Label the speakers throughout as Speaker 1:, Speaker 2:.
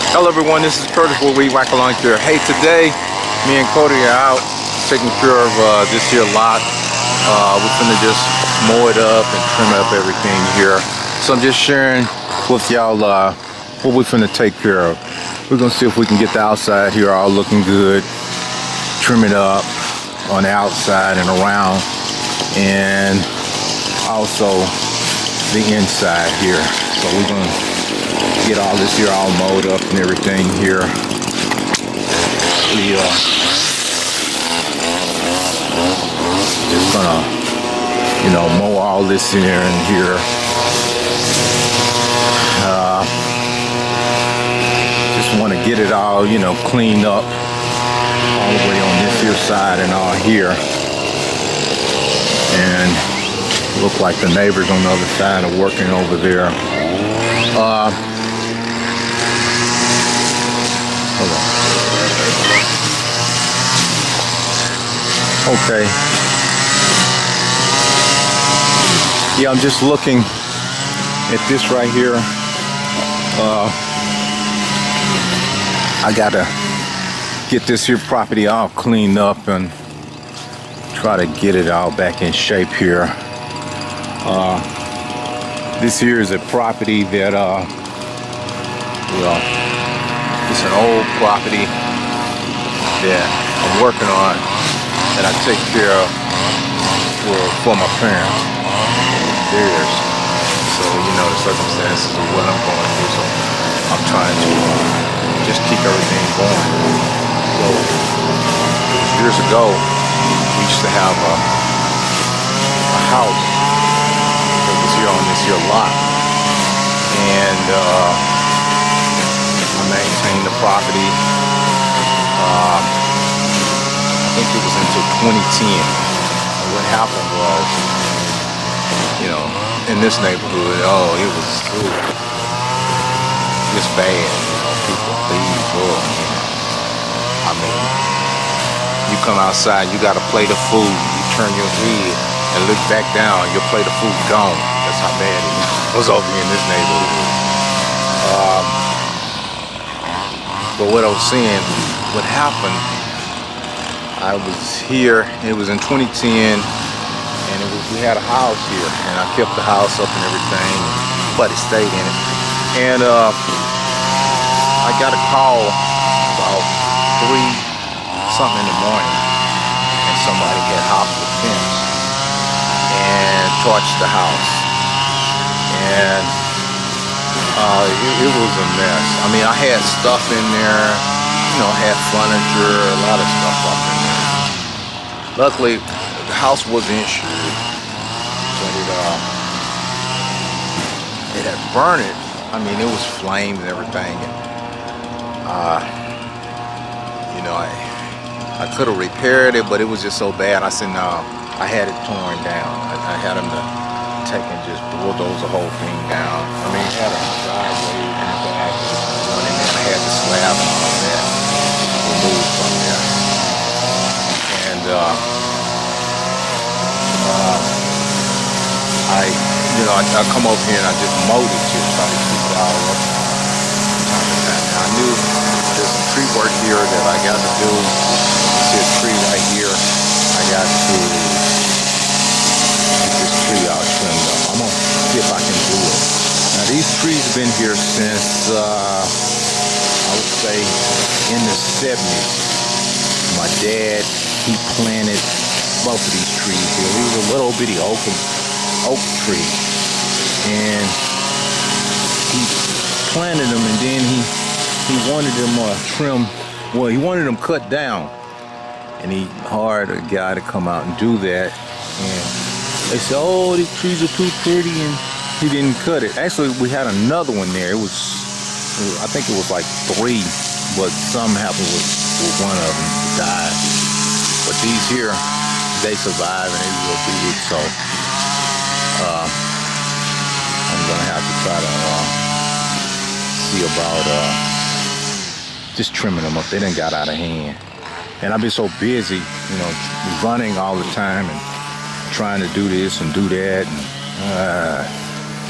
Speaker 1: Hello everyone, this is Curtis with Weed Whacker Lawn Care. Hey, today me and Cody are out taking care of this here lot. We're gonna just mow it up and trim up everything here. So I'm just sharing with y'all what we're finna take care of. We're gonna see if we can get the outside here all looking good, trim it up on the outside and around, and also the inside here. So we're gonna get all this here all mowed up and everything here. We just gonna, mow all this in there and here. Just want to get it all, cleaned up all the way on this here side and all here. And look like the neighbors on the other side are working over there. Hold on. Okay. Yeah, I'm just looking at this right here. I gotta get this here property all cleaned up and try to get it all back in shape here. This here is a property that, it's an old property that I'm working on, that I take care of for my parents, theirs. So, the circumstances of what I'm going through, so I'm trying to just keep everything going. So, years ago, we used to have a house that was here on this here lot, and I maintained the property. I think it was until 2010. And what happened was, in this neighborhood, it was just bad. People thieves. I mean, you come outside, you got a plate of food, you turn your head and look back down, your plate of food gone. That's how bad it was over here in this neighborhood. But what I was saying, what happened, I was here, it was in 2010, and we had a house here, and I kept the house up and everything, but it stayed in it. And I got a call about 3-something in the morning, and somebody had hopped the fence and torched the house. And it was a mess. I mean, I had stuff in there, I had furniture, a lot of stuff up in there. Luckily, the house wasn't insured, but it had burned it. I mean, it was flamed and everything. And, I could have repaired it, but it was just so bad. I said, no, I had it torn down. I had them to take and just bulldoze the whole thing down. I mean, it had a driveway in the back, going in there. I had the slab and all that removed from there. And I come over here and I just mowed it, just try to keep it all up from time to time. Now, I knew there's some tree work here that I got to do. This tree right here, I got to get this tree all trimmed up. I'm gonna see if I can do it. Now, these trees have been here since I would say in the 70s. My dad, he planted both of these trees here. He was a little bitty oak tree, and he planted them, and then he wanted them trimmed. Well, he wanted them cut down, and he hired a guy to come out and do that. And they said, "Oh, these trees are too pretty," and he didn't cut it. Actually, we had another one there. I think it was like 3, but something happened with one of them died. But these here, they survived, and they were real big, so I'm gonna have to try to see about just trimming them up. They done got out of hand, and I've been so busy, running all the time and trying to do this and do that, and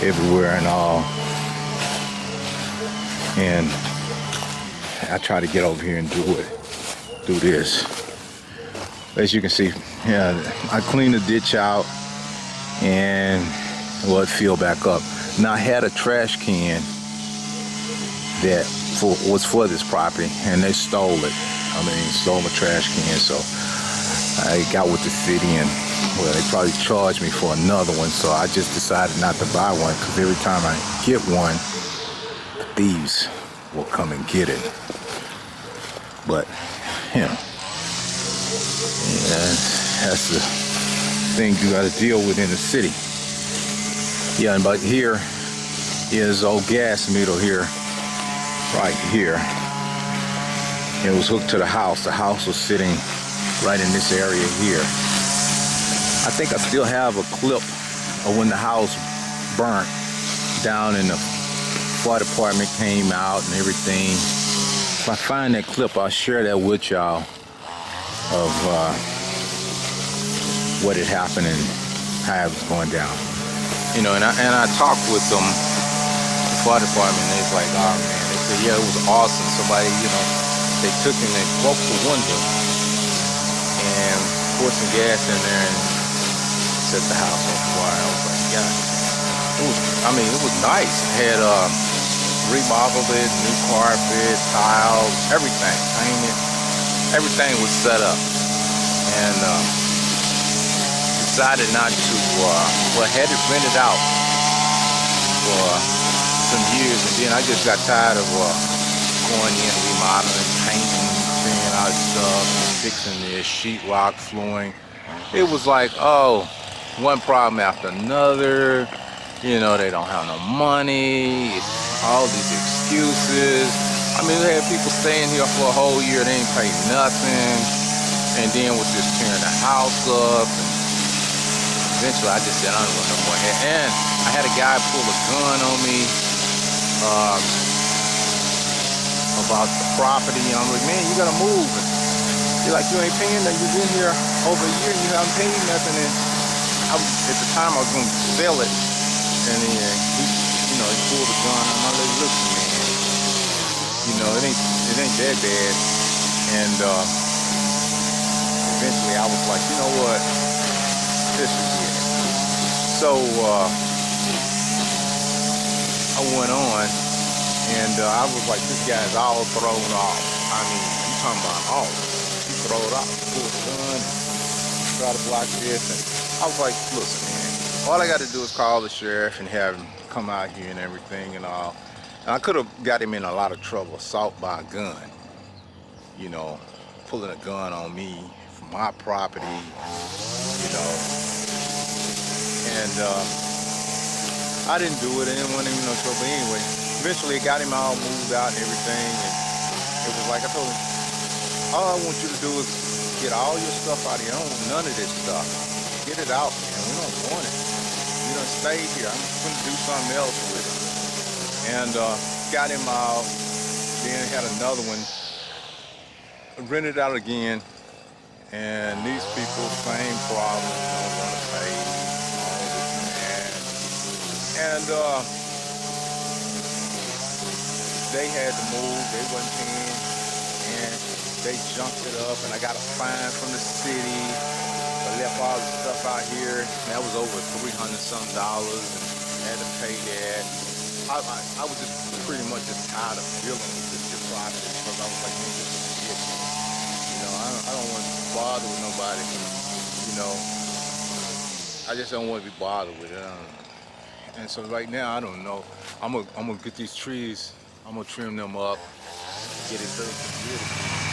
Speaker 1: everywhere and all. And I try to get over here and do this. As you can see, yeah, I cleaned the ditch out and well, it filled back up. Now I had a trash can that was for this property, and they stole it. I mean, stole my trash can, so I got with the city, and well, they probably charged me for another one, so I just decided not to buy one, because every time I get one, the thieves will come and get it. But, you know, yeah, that's the thing you got to deal with in the city. Yeah, and but here is old gas meter here, right here. It was hooked to the house. The house was sitting right in this area here. I think I still have a clip of when the house burnt down and the fire department came out and everything. If I find that clip, I'll share that with y'all of what had happened and how it was going down. You know, and I talked with them, the fire department, and it's like, oh man, they said, yeah, it was awesome. Somebody, you know, they took and they broke the window and poured some gas in there and set the house on fire. I was like, yeah, it was nice. It had remodeled it, new carpet, tiles, everything, painted. Everything was set up. And decided not to, well, had it rented out for some years, and then I just got tired of going in, remodeling, painting, cleaning out stuff, fixing this, sheetrock, flooring. It was like, oh, one problem after another. You know, they don't have no money, all these excuses. I mean, we had people staying here for a whole year, they ain't paid nothing, and then was just tearing the house up. And eventually, I just said, I don't want no more. And I had a guy pull a gun on me about the property, and I'm like, man, you gotta move. And you're like, you ain't paying that. You've been here over a year and you haven't paid nothing. And at the time, I was gonna sell it, and then he, you know, he pulled the gun. And I'm like, listen, man, you know, it ain't that bad. And eventually, I was like, you know what, this is it. So I went on, and I was like, this guy's all thrown off. I mean, I'm talking about all. He thrown off, pulled the gun, try to block this, and I was like, listen, man, all I got to do is call the sheriff and have him come out here and everything and all. And I could have got him in a lot of trouble, assault by a gun, you know, pulling a gun on me from my property, you know. And I didn't do it. I didn't want him in no trouble anyway. Eventually, it got him all moved out and everything. And it was like I told him, all I want you to do is get all your stuff out of here. I don't want none of this stuff. Get it out, man. We don't want it. You don't stay here. I'm going to do something else with it. And got him out. Then had another one. Rented out again. And these people, same problem. Don't want to pay. And they had to move, they wasn't paying, and they junked it up, and I got a fine from the city. I left all the stuff out here, and that was over $300-something, and I had to pay that. I was just pretty much just tired of dealing with this process, because I was like, man, this is shit. You know, I don't want to bother with nobody, you know. I just don't want to be bothered with it. And so right now, I don't know. I'm gonna get these trees. I'm gonna trim them up, get it 30 years.